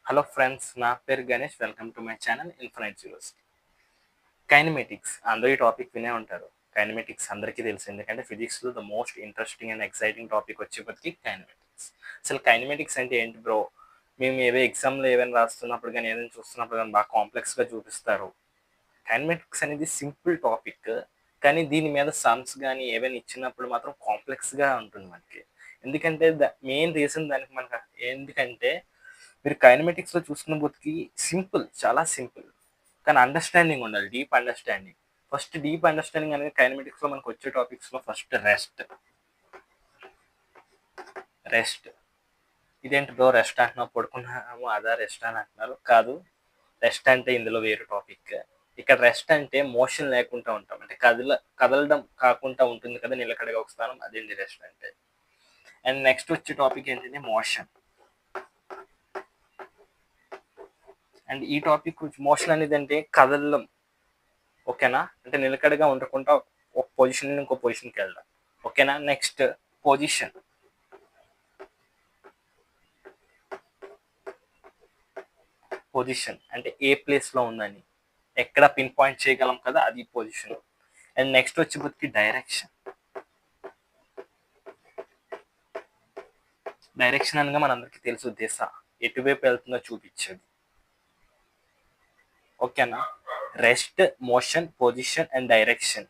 Hello friends, నా పేరు Ganesh. Welcome to my channel infinite university. Kinematics, అందరూ ఈ టాపిక్ వినే ఉంటారు. కైనమెటిక్స్ అందరికీ తెలుసు, ఎందుకంటే ఫిజిక్స్లో the most interesting and exciting topic వచ్చేప్పటికి కైనమెటిక్స్. అసలు కైనమెటిక్స్ అంటే ఏంటి బ్రో? మేము ఏవో ఎగ్జామ్లో ఏమైనా రాస్తున్నప్పుడు కానీ ఏదైనా చూస్తున్నప్పుడు కానీ బాగా కాంప్లెక్స్గా చూపిస్తారు. కైనమెటిక్స్ అనేది సింపుల్ టాపిక్, కానీ దీని మీద సమ్స్ కానీ ఏవైనా ఇచ్చినప్పుడు మాత్రం కాంప్లెక్స్గా ఉంటుంది మనకి. ఎందుకంటే మెయిన్ రీజన్ దానికి మనకు ఎందుకంటే మీరు కైనమెటిక్స్లో చూసుకున్న బోతికి సింపుల్, చాలా సింపుల్, కానీ అండర్స్టాండింగ్ ఉండాలి, deep understanding. First deep understanding అనేది కైనమెటిక్స్లో మనకు వచ్చే టాపిక్స్లో ఫస్ట్ రెస్ట్. ఇదేంటి బ్రో రెస్ట్ అంటున్నావు, పడుకున్నాము అదా రెస్ట్ అని అంటున్నారు? కాదు, రెస్ట్ అంటే ఇందులో వేరే టాపిక్. ఇక్కడ రెస్ట్ అంటే మోషన్ లేకుండా ఉంటాం, అంటే కదలడం కాకుండా ఉంటుంది కదా నిలకడగా ఒక స్థానం, అదేంటి రెస్ట్ అంటే. అండ్ నెక్స్ట్ వచ్చే టాపిక్ ఏంటంటే మోషన్. అండ్ ఈ టాపిక్ మోషన్ అనేది అంటే కదలడం, ఓకేనా? అంటే నిలకడగా ఉండకుండా ఒక పొజిషన్ నుంచి ఇంకో పొజిషన్కి వెళ్ళడం, ఓకేనా? Next position. పొజిషన్ అంటే ఏ ప్లేస్లో ఉందని ఎక్కడ పిన్ పాయింట్ చేయగలం కదా, అది పొజిషన్. అండ్ నెక్స్ట్ వచ్చేప్పటికి డైరెక్షన్. డైరెక్షన్ అనగా మనందరికీ తెలుసు, దిశ ఎటువైపు వెళ్తుందో చూపించేది, ఓకేనా? Rest, motion, position and direction.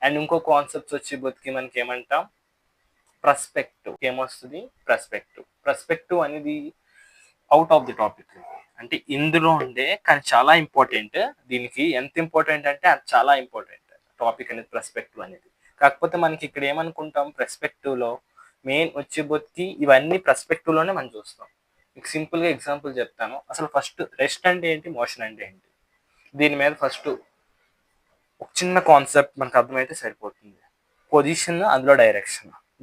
And ఇంకో కాన్సెప్ట్స్ వచ్చేప్పటికి మనకి ఏమంటాం, పర్స్పెక్టివ్. ఏమొస్తుంది? పర్స్పెక్టివ్ అనేది అవుట్ ఆఫ్ ది టాపిక్, అంటే ఇందులో ఉండే కానీ చాలా ఇంపార్టెంట్. దీనికి ఎంత ఇంపార్టెంట్ అంటే అది చాలా ఇంపార్టెంట్ టాపిక్ అనేది, పర్స్పెక్టివ్ అనేది. కాకపోతే మనకి ఇక్కడ ఏమనుకుంటాం, పర్స్పెక్టివ్లో మెయిన్ వచ్చేబోతికి ఇవన్నీ పర్స్పెక్టివ్లోనే మనం చూస్తాం. మీకు సింపుల్గా ఎగ్జాంపుల్ చెప్తాను. అసలు ఫస్ట్ రెస్ట్ అంటే ఏంటి, మోషన్ అంటే ఏంటి, దీని మీద ఫస్ట్ ఒక చిన్న కాన్సెప్ట్ మనకు అర్థమైతే సరిపోతుంది. పొజిషన్, అందులో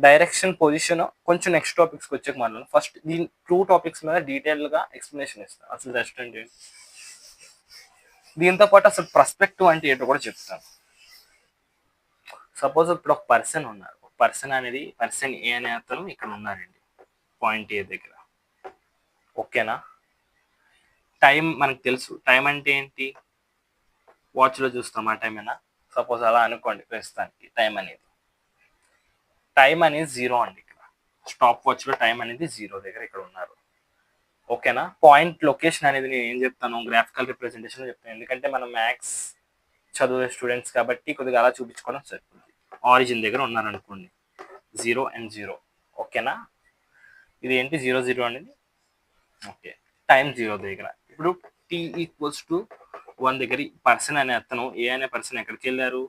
డైరెక్షన్ పొజిషన్ కొంచెం నెక్స్ట్ టాపిక్స్కి వచ్చాక మనం ఫస్ట్ దీని 2 టాపిక్స్ మీద డీటెయిల్గా ఎక్స్ప్లెనేషన్ ఇస్తాను. అసలు రెస్ట్ అంటే దీంతో పాటు అసలు పర్స్పెక్టివ్ అంటే ఏంటో కూడా చెప్తాను. సపోజ్ ఇప్పుడు ఒక పర్సన్ ఉన్నారు, పర్సన్ ఏ అనే అతను ఇక్కడ ఉన్నారండి, పాయింట్ ఏ దగ్గర, ఓకేనా? టైం మనకు తెలుసు, టైం అంటే ఏంటి, వాచ్లో చూస్తాం ఆ టైం అయినా. సపోజ్ అలా అనుకోండి, ప్రస్తుతానికి టైం అనేది 0 అండి. ఇక్కడ స్టాప్ వాచ్లో టైం అనేది 0 దగ్గర ఇక్కడ ఉన్నారు, ఓకేనా? పాయింట్ లొకేషన్ అనేది నేను ఏం చెప్తాను, గ్రాఫికల్ రిప్రజెంటేషన్ చెప్తాను, ఎందుకంటే మనం మ్యాథ్స్ చదివే స్టూడెంట్స్ కాబట్టి కొద్దిగా అలా చూపించుకోవడం సరిపోతుంది. ఆరిజిన్ దగ్గర ఉన్నారనుకోండి, 0 and 0, ఓకేనా? ఇది ఏంటి 0 0 అనేది, ఓకే. టైం 0 దగ్గర ఇప్పుడు t=1 దగ్గర పర్సన్ అనే అతను, ఏ అనే పర్సన్ ఎక్కడికి వెళ్ళారు,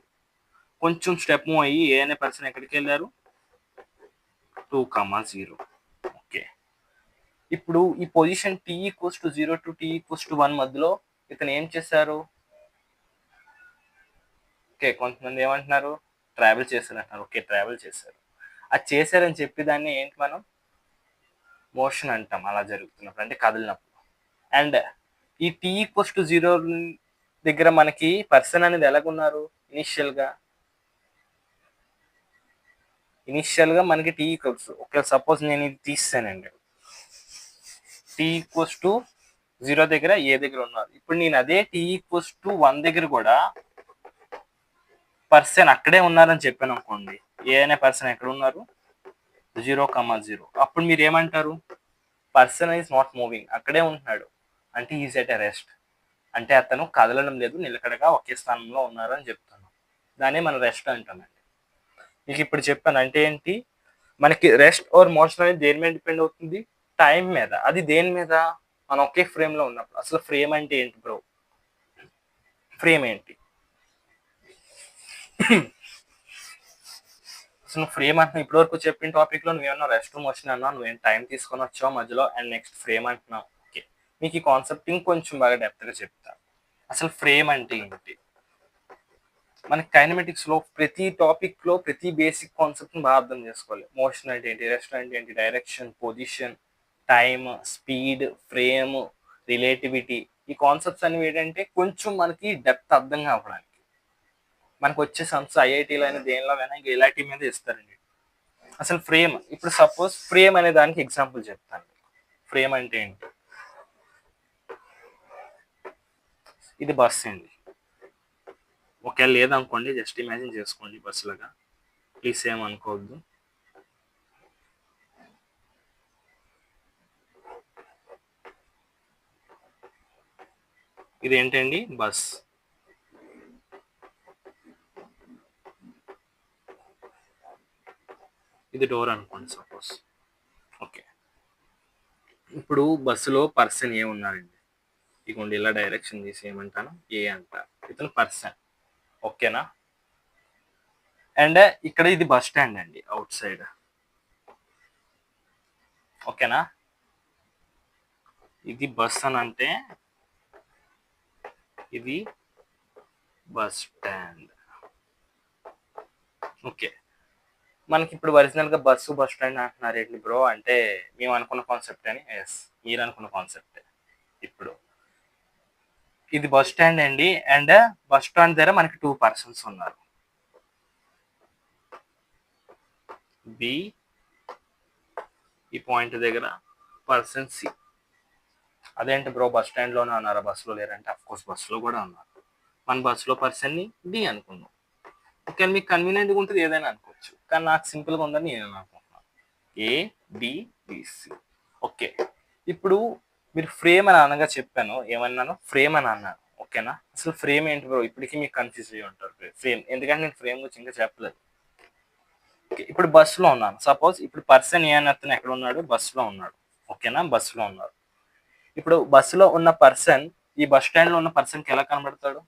కొంచెం స్టెప్ మూవ్ అయ్యి ఏ అనే పర్సన్ ఎక్కడికి వెళ్ళారు, 2, 0, ఓకే. ఇప్పుడు ఈ పొజిషన్ t=0 to t=1 మధ్యలో ఇతను ఏం చేశారు, ఓకే, కొంతమంది ఏమంటున్నారు, ట్రావెల్ చేశారంటున్నారు. ఓకే, ట్రావెల్ చేశారు. అది చేశారని చెప్పి దాన్ని ఏంటి మనం మోషన్ అంటాం, అలా జరుగుతున్నప్పుడు, అంటే కదిలినప్పుడు. అండ్ ఈ t=0 దగ్గర మనకి పర్సన్ అనేది ఎలాగున్నారు, ఇనిషియల్గా మనకి t ఓకే, సపోజ్ నేను ఇది తీస్తానండి, t=0 దగ్గర ఏ దగ్గర ఉన్నారు. ఇప్పుడు నేను అదే t=1 దగ్గర కూడా పర్సన్ అక్కడే ఉన్నారని చెప్పాను అనుకోండి, ఏ అనే పర్సన్ ఎక్కడ ఉన్నారు, 0, 0. అప్పుడు మీరు ఏమంటారు, పర్సన్ ఈజ్ నాట్ మూవింగ్, అక్కడే ఉంటున్నాడు, అంటే ఈజ్ ఎట్ ఎ రెస్ట్, అంటే అతను కదలడం లేదు, నిలకడగా ఒకే స్థానంలో ఉన్నారు అని చెప్తాను. దాన్ని మనం రెస్ట్ అంటామండి. మీకు ఇప్పుడు చెప్పాను అంటే ఏంటి, మనకి రెస్ట్ ఆర్ మోషన్ అనేది దేని మీద డిపెండ్ అవుతుంది, టైం మీద. అది దేని మీద, మనం ఒకే ఫ్రేమ్లో ఉన్నప్పుడు. అసలు ఫ్రేమ్ అంటే ఏంటి బ్రో, ఫ్రేమ్ ఏంటి, అసలు ఫ్రేమ్ అంటున్నావు, ఇప్పటి వరకు చెప్పిన టాపిక్లో నువ్వేమన్నా రెస్ట్ మోషన్ అన్నా, నువ్వేం టైం తీసుకొని వచ్చావు మధ్యలో, అండ్ నెక్స్ట్ ఫ్రేమ్ అంటున్నావు. ఓకే, మీకు ఈ కాన్సెప్ట్ ఇంకొంచెం బాగా డెప్త్గా చెప్తాను. అసలు ఫ్రేమ్ అంటే ఏంటి, మనకి కైనమెటిక్స్లో ప్రతి టాపిక్లో ప్రతి బేసిక్ కాన్సెప్ట్ని బాగా అర్థం చేసుకోవాలి. మోషన్ అంటే ఏంటి, రెస్ట్ అంటే ఏంటి, direction, position, time, speed, frame, relativity, ఈ కాన్సెప్ట్స్ అనేవి ఏంటంటే కొంచెం మనకి డెప్త్ అర్థం కావడానికి. మనకు వచ్చే సమ్స్ ఐఐటీలో అయినా దేనిలో అయినా ఇంకా ఎలాంటి మీద ఇస్తారండి. అసలు ఫ్రేమ్, ఇప్పుడు సపోజ్ ఫ్రేమ్ అనే దానికి ఎగ్జాంపుల్ చెప్తాను. ఫ్రేమ్ అంటే ఏంటి, ఇది బస్ అండి. ఒకవేళ లేదనుకోండి జస్ట్ ఇమాజిన్ చేసుకోండి బస్సులాగా, ప్లీజ్ ఏం అనుకోవద్దు. ఇది ఏంటండి బస్. ఇది డోర్ అనుకోండి సపోజ్. ఓకే, ఇప్పుడు బస్సులో పర్సన్ ఏ ఉన్నారండి, ఇదిగోండి ఇలా డైరెక్షన్ తీసి ఏమంటాను ఏ అంటారు, ఇతను పర్సన్. ఓకేనా. అండ్ ఇక్కడ ఇది బస్ స్టాండ్ అండి అవుట్ సైడ్. ఓకేనా. ఇది బస్ అని అంటే ఇది బస్ స్టాండ్. ఓకే, మనకి ఇప్పుడు ఒరిజినల్గా బస్సు బస్ స్టాండ్ అంటున్నారు ఏంటి బ్రో అంటే మేము అనుకున్న కాన్సెప్ట్ అని. ఎస్, మీరు అనుకున్న కాన్సెప్ట్. ఇప్పుడు ఇది బస్ స్టాండ్ అండి, అండ్ బస్ స్టాండ్ దగ్గర మనకి 2 పర్సన్స్ ఉన్నారు. బి, ఈ పాయింట్ దగ్గర పర్సన్ సి. అదేంటి బ్రో బస్ స్టాండ్లోనే ఉన్నారు బస్సులో లేరంటే, అఫ్ కోర్స్ బస్సులో కూడా ఉన్నారు. మన బస్సులో పర్సన్ని డి అనుకున్నాం. ఓకే, మీకు కన్వీనియంట్గా ఉంటుంది ఏదైనా అనుకోవచ్చు, కానీ నాకు సింపుల్గా ఉందని నేను అనుకుంటున్నాను. A B C. ఓకే, ఇప్పుడు మీరు ఫ్రేమ్ అని అనగా చెప్పాను, ఏమన్నాను ఫ్రేమ్ అని అన్నాను. ఓకేనా. అసలు ఫ్రేమ్ ఏంటి బ్రో, ఇప్పటికీ మీకు కన్ఫ్యూజ్ అయ్యి ఉంటారు ఫ్రేమ్, ఎందుకంటే నేను ఫ్రేమ్ గురించి ఇంకా చెప్పలేదు. ఓకే, ఇప్పుడు బస్సులో ఉన్నాను సపోజ్. ఇప్పుడు పర్సన్ ఏ అని అతను ఎక్కడ ఉన్నాడు, బస్సులో ఉన్నాడు. ఓకేనా, బస్సులో ఉన్నారు. ఇప్పుడు బస్సులో ఉన్న పర్సన్ ఈ బస్ స్టాండ్లో ఉన్న పర్సన్కి ఎలా కనబడతాడు,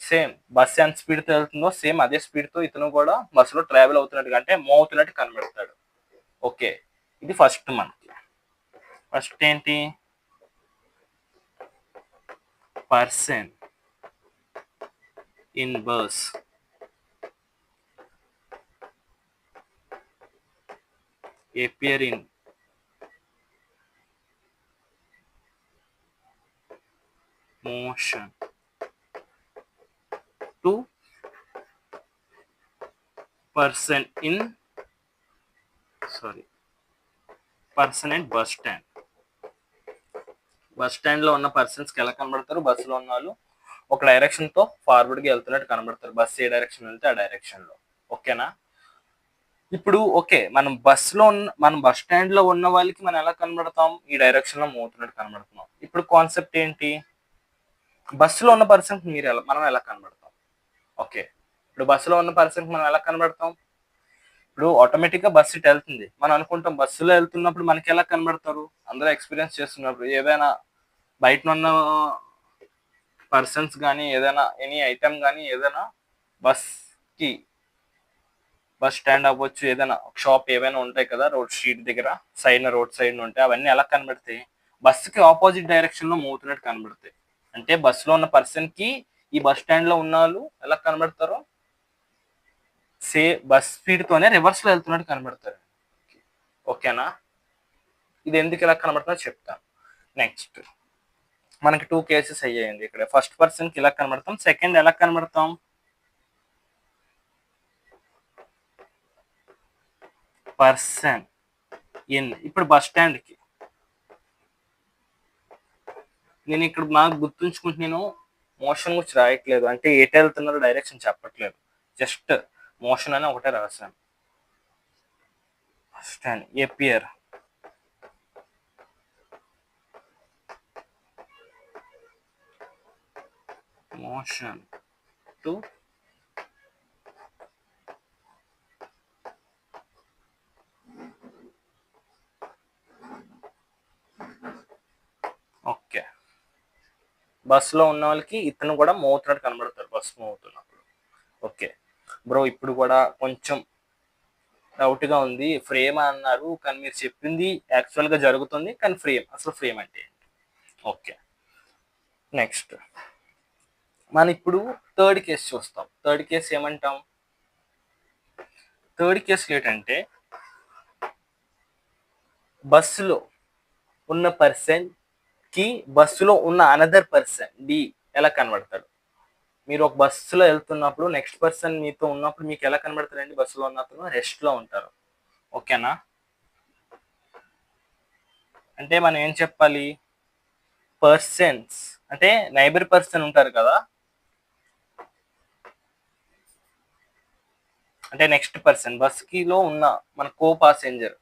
సేమ్ బస్ ఎంత స్పీడ్తో వెళ్తుందో సేమ్ అదే స్పీడ్తో ఇతను కూడా బస్సులో ట్రావెల్ అవుతున్నట్టుగా అంటే మూవ్ అవుతున్నట్టు కనబడతాడు. ఓకే, ఇది ఫస్ట్. మనకి ఫస్ట్ ఏంటి, person in bus appear in motion to person in bus stand. Bus stand లో ఉన్న పర్సన్స్ కి ఎలా కనబడతారు, బస్సులో ఉన్న వాళ్ళు ఒక డైరెక్షన్ తో ఫార్వర్డ్ గా వెళ్తున్నట్టు కనబడతారు, బస్ ఏ డైరెక్షన్ వెళ్తే ఆ డైరెక్షన్ లో. ఓకేనా. ఇప్పుడు ఓకే, మనం బస్ స్టాండ్ లో ఉన్న వాళ్ళకి మనం ఎలా కనబడతాం, ఈ డైరెక్షన్ లో మూవ్ అవుతున్నట్టు కనబడుతున్నాం. ఇప్పుడు కాన్సెప్ట్ ఏంటి, బస్సులో ఉన్న పర్సన్ మనం ఎలా కనబడతాం. ఓకే, ఇప్పుడు బస్సులో ఉన్న పర్సన్ మనం ఎలా కనబడతాం, ఇప్పుడు ఆటోమేటిక్ గా బస్సు ఇటు వెళ్తుంది, మనం అనుకుంటాం బస్సులో వెళ్తున్నప్పుడు మనకి ఎలా కనబడతారు, అందరూ ఎక్స్పీరియన్స్ చేస్తున్నప్పుడు ఏదైనా బయట ఉన్న పర్సన్స్ కానీ ఏదైనా ఎనీ ఐటమ్ కానీ ఏదైనా బస్ స్టాండ్ అవ్వచ్చు, ఏదైనా షాప్ ఏవైనా ఉంటాయి కదా రోడ్ స్ట్రీట్ దగ్గర రోడ్ సైడ్ ఉంటాయి, అవన్నీ ఎలా కనబడతాయి, బస్సుకి ఆపోజిట్ డైరెక్షన్ లో మూవ్ అవుతున్నట్టు కనబడతాయి. అంటే బస్సులో ఉన్న పర్సన్ కి ఈ బస్ స్టాండ్ లో ఉన్న వాళ్ళు ఎలా కనబడతారో బస్ స్పీడ్ తోనే రివర్స్ లో వెళ్తున్నట్టు కనబడతారు. ఓకేనా. ఇది ఎందుకు ఎలా కనబడుతుందో చెప్తాను. నెక్స్ట్ మనకి 2 కేసెస్ అయ్యాయండి ఇక్కడ. ఫస్ట్ పర్సన్ కి ఇలా కనబడతాం, సెకండ్ ఎలా కనబడతాం, పర్సన్ ఇన్. ఇప్పుడు బస్ స్టాండ్ కి నేను ఇక్కడ నాకు గుర్తుంచుకుంటున్నాను, మోషన్ గురించి రాయట్లేదు, అంటే ఎటు వెళ్తున్నారో డైరెక్షన్ చెప్పట్లేదు, జస్ట్ మోషన్ అని ఒకటే రాశాను. Bus stand appear motion to okay, బస్సులో ఉన్న వాళ్ళకి ఇతను కూడా మూవ్ అవుతున్నట్టు కనబడతారు బస్సు మూవ్ అవుతున్నప్పుడు. ఓకే బ్రో, ఇప్పుడు కూడా కొంచెం డౌట్ గా ఉంది, ఫ్రేమ్ అన్నారు కానీ మీరు చెప్పింది యాక్చువల్ గా జరుగుతుంది కానీ అసలు ఫ్రేమ్ అంటే ఏంటి. ఓకే, నెక్స్ట్ మనం ఇప్పుడు థర్డ్ కేసు చూస్తాం. థర్డ్ కేసు ఏమంటాం, థర్డ్ కేసు ఏంటంటే బస్సులో ఉన్న పర్సన్ కి బస్సులో ఉన్న అనదర్ పర్సన్ డి ఎలా కనబడతాడు. మీరు ఒక బస్సులో వెళ్తున్నప్పుడు నెక్స్ట్ పర్సన్ మీతో ఉన్నప్పుడు మీకు ఎలా కనబడతారండి, బస్సులో ఉన్నప్పుడు రెస్ట్ లో ఉంటారు. ఓకేనా. అంటే మనం ఏం చెప్పాలి, పర్సన్స్ అంటే నైబర్ పర్సన్ ఉంటారు కదా, అంటే నెక్స్ట్ పర్సన్ బస్కిలో ఉన్న మన co passenger,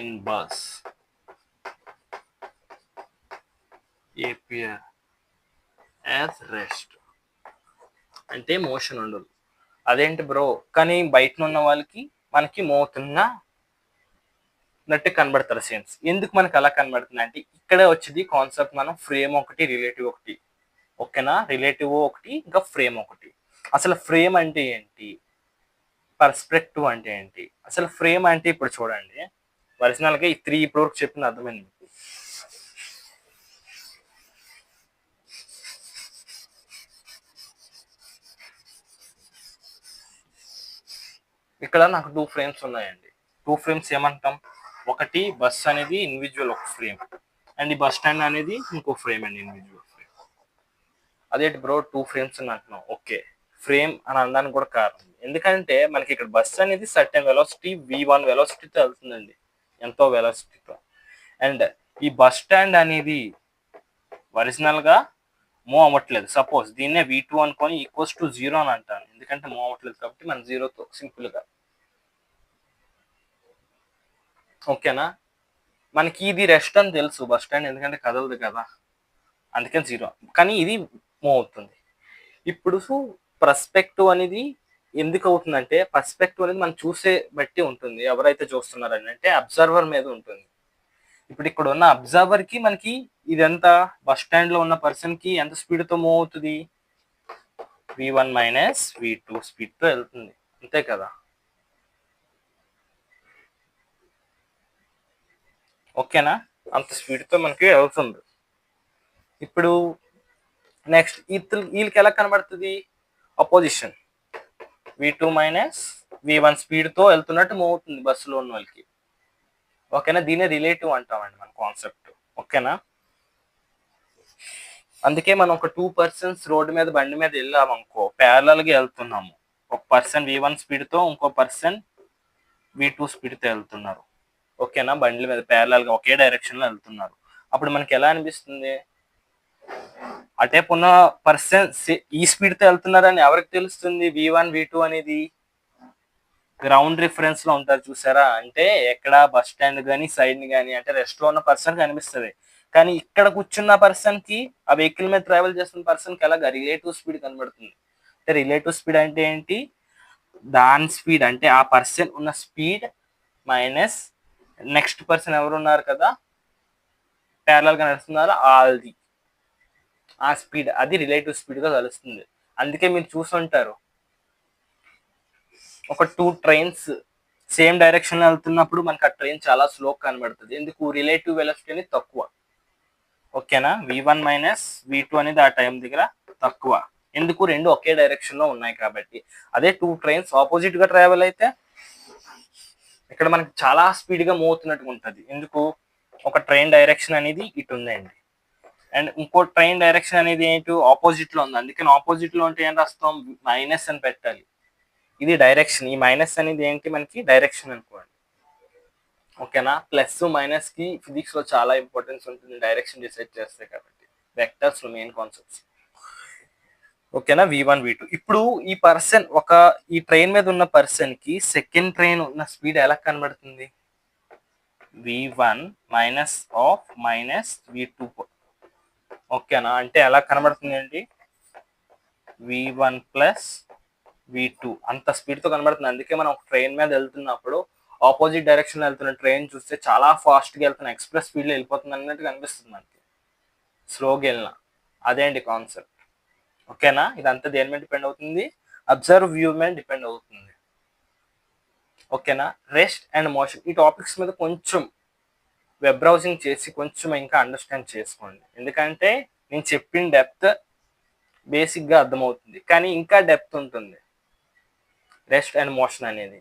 in bus appear as rest అంటే మోషన్ ఉండదు. అదేంటి బ్రో, కానీ బయట ఉన్న వాళ్ళకి మనకి మోతున్నట్టు కనబడతారు సీన్స్. ఎందుకు మనకి అలా కనబడుతుంది అంటే ఇక్కడే వచ్చేది కాన్సెప్ట్. మనం ఫ్రేమ్ ఒకటి, రిలేటివ్ ఒకటి, ఓకేనా, రిలేటివ్ ఒకటి, ఇంకా ఫ్రేమ్ ఒకటి. అసలు ఫ్రేమ్ అంటే ఏంటి, పర్స్పెక్టివ్ అంటే ఏంటి? అసలు ఫ్రేమ్ అంటే ఇప్పుడు చూడండి, ఒరిజినల్గా ఈ 3 ఇప్పుడు వరకు చెప్పిన అర్థమైంది. ఇక్కడ నాకు 2 ఫ్రేమ్స్ ఉన్నాయండి. 2 ఫ్రేమ్స్ ఏమంటాం, ఒకటి బస్ అనేది ఇండివిజువల్ ఒక ఫ్రేమ్, అండ్ ఈ బస్ స్టాండ్ అనేది ఇంకో ఫ్రేమ్ అండి, ఇండివిజువల్ ఫ్రేమ్. అదేంటి బ్రో 2 ఫ్రేమ్స్ అని అంటున్నాం, ఓకే, ఫ్రేమ్ అని అనడానికి కూడా కారణం ఎందుకంటే మనకి ఇక్కడ బస్ అనేది సర్టెన్ వెలాసిటీ v1 వెలాసిటీతో వెళ్తుందండి, ఎంతో వెలాసిటీతో. అండ్ ఈ బస్ స్టాండ్ అనేది ఒరిజినల్గా మూవ్ అవ్వట్లేదు. సపోజ్ దీన్నే v2 అనుకొని ఈక్వల్స్ టు 0 అని అంటాను, ఎందుకంటే మూవ్ అవ్వట్లేదు కాబట్టి మనం 0తో సింపుల్గా, ఓకేనా. మనకి ఇది రెస్ట్ అని తెలుసు బస్ స్టాండ్, ఎందుకంటే కదలదు కదా, అందుకని 0, కానీ ఇది మూవ్ అవుతుంది. ఇప్పుడు పర్స్పెక్టివ్ అనేది ఎందుకు అవుతుందంటే, పర్స్పెక్టివ్ అనేది మనం చూసే బట్టి ఉంటుంది, ఎవరైతే చూస్తున్నారని అంటే అబ్జర్వర్ మీద ఉంటుంది. ఇప్పుడు ఇక్కడ ఉన్న అబ్జర్వర్ కి మనకి ఇదంతా బస్ స్టాండ్ లో ఉన్న పర్సన్ కి ఎంత స్పీడ్ తో మూవ్ అవుతుంది, v1 మైనస్ v2 స్పీడ్ తో వెళ్తుంది, అంతే కదా, ఓకేనా, అంత స్పీడ్ తో మనకి వెళ్తుంది. ఇప్పుడు నెక్స్ట్ వీళ్ళకి ఎలా కనబడుతుంది, opposition v2 minus v1 speed తో వెళ్తున్నట్టు మూవ్ అవుతుంది బస్సులో ఉన్న వాళ్ళకి, ఓకేనా. దీనే రిలేటివ్ అంటామండి మన కాన్సెప్ట్, ఓకేనా. అందుకే మనం ఒక 2 పర్సన్స్ రోడ్డు మీద బండి మీద వెళ్ళాము అనుకో, ప్యారలల్ గా వెళ్తున్నాము, ఒక పర్సన్ v1 స్పీడ్ తో, ఇంకో పర్సన్ v2 స్పీడ్ తో వెళ్తున్నారు, ఓకేనా, బండ్ల మీద ప్యారలల్ గా ఒకే డైరెక్షన్ లో వెళ్తున్నారు. అప్పుడు మనకి ఎలా అనిపిస్తుంది, అటేపు ఉన్న పర్సన్ ఈ స్పీడ్ తో వెళ్తున్నారని ఎవరికి తెలుస్తుంది, v1 v2 అనేది గ్రౌండ్ రిఫరెన్స్ లో ఉంటారు చూసారా, అంటే ఎక్కడ బస్ స్టాండ్ కానీ సైడ్ ని కానీ, అంటే రెస్ట్ లో ఉన్న పర్సన్ కనిపిస్తుంది. కానీ ఇక్కడ కూర్చున్న పర్సన్ కి, ఆ వెహికల్ మీద ట్రావెల్ చేస్తున్న పర్సన్ కి ఎలాగా రిలేటివ్ స్పీడ్ కనబడుతుంది. అంటే రిలేటివ్ స్పీడ్ అంటే ఏంటి, దాని స్పీడ్ అంటే ఆ పర్సన్ ఉన్న స్పీడ్ మైనస్ నెక్స్ట్ పర్సన్ ఎవరు ఉన్నారు కదా ప్యారలల్ గా నడుస్తున్నారు అది, ఆ స్పీడ్, అది రిలేటివ్ స్పీడ్ గా కలుస్తుంది. అందుకే మీరు చూసుంటారు, ఒక 2 ట్రైన్స్ సేమ్ డైరెక్షన్ లో వెళ్తున్నప్పుడు మనకి ఆ ట్రైన్ చాలా స్లో కనబడుతుంది, ఎందుకు, రిలేటివ్ వెలాసిటీ అనేది తక్కువ, ఓకేనా. v1 మైనస్ v2 అనేది ఆ టైం దగ్గర తక్కువ, ఎందుకు, రెండు ఒకే డైరెక్షన్ లో ఉన్నాయి కాబట్టి. అదే 2 ట్రైన్స్ ఆపోజిట్ గా ట్రావెల్ అయితే ఇక్కడ మనకి చాలా స్పీడ్ గా మూవ్ అవుతున్నట్టుగా ఉంటుంది, ఎందుకు, ఒక ట్రైన్ డైరెక్షన్ అనేది ఇటు ఉందండి, అండ్ ఇంకో ట్రైన్ డైరెక్షన్ అనేది ఏంటి ఆపోజిట్ లో ఉంది, అందుకని ఆపోజిట్ లో ఉంటే ఏం రాస్తాం, మైనస్ అని పెట్టాలి, ఇది డైరెక్షన్. ఈ మైనస్ అనేది ఏంటి, మనకి డైరెక్షన్ అనుకోండి, ఓకేనా. ప్లస్ మైనస్ కి ఫిజిక్స్ లో చాలా ఇంపార్టెన్స్ ఉంటుంది, డైరెక్షన్ డిసైడ్ చేస్తాయి కాబట్టి, వెక్టర్స్ లో మెయిన్ కాన్సెప్ట్స్, ఓకేనా. v1 v2. ఇప్పుడు ఈ పర్సన్ ఈ ట్రైన్ మీద ఉన్న పర్సన్ కి సెకండ్ ట్రైన్ ఉన్న స్పీడ్ ఎలా కనబడుతుంది, v1 minus of minus v2, ఓకేనా. అంటే ఎలా కనబడుతుంది అండి, v1 ప్లస్ v2 అంత స్పీడ్ తో కనబడుతుంది. అందుకే మనం ఒక ట్రైన్ మీద వెళ్తున్నప్పుడు ఆపోజిట్ డైరెక్షన్ లో వెళ్తున్న ట్రైన్ చూస్తే చాలా ఫాస్ట్ గా వెళ్తున్న, ఎక్స్ప్రెస్ స్పీడ్ లో వెళ్ళిపోతుంది అన్నట్టు కనిపిస్తుంది మనకి, స్లోగా వెళ్ళిన. అదే అండి కాన్సెప్ట్, ఓకేనా. ఇదంతా దేని మీద డిపెండ్ అవుతుంది, అబ్జర్వ్ వ్యూ మీద డిపెండ్ అవుతుంది, ఓకేనా. రెస్ట్ అండ్ మోషన్, ఈ టాపిక్స్ మీద కొంచెం వెబ్ బ్రౌజింగ్ చేసి కొంచెం ఇంకా అండర్స్టాండ్ చేసుకోండి, ఎందుకంటే నేను చెప్పిన డెప్త్ బేసిక్ గా అర్థమవుతుంది, కానీ ఇంకా డెప్త్ ఉంటుంది రెస్ట్ అండ్ మోషన్ అనేది.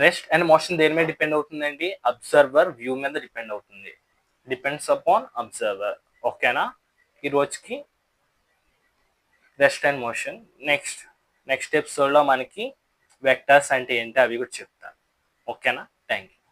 రెస్ట్ అండ్ మోషన్ దేని మీద డిపెండ్ అవుతుందండి, అబ్జర్వర్ వ్యూ మీద డిపెండ్ అవుతుంది, డిపెండ్స్ అపాన్ అబ్జర్వర్, ఓకేనా. ఈ రోజుకి రెస్ట్ అండ్ మోషన్. నెక్స్ట్ ఎపిసోడ్లో మనకి వెక్టర్స్ అంటే ఏంటి అవి కూడా చెప్తాను. ఓకేనా? Thank you.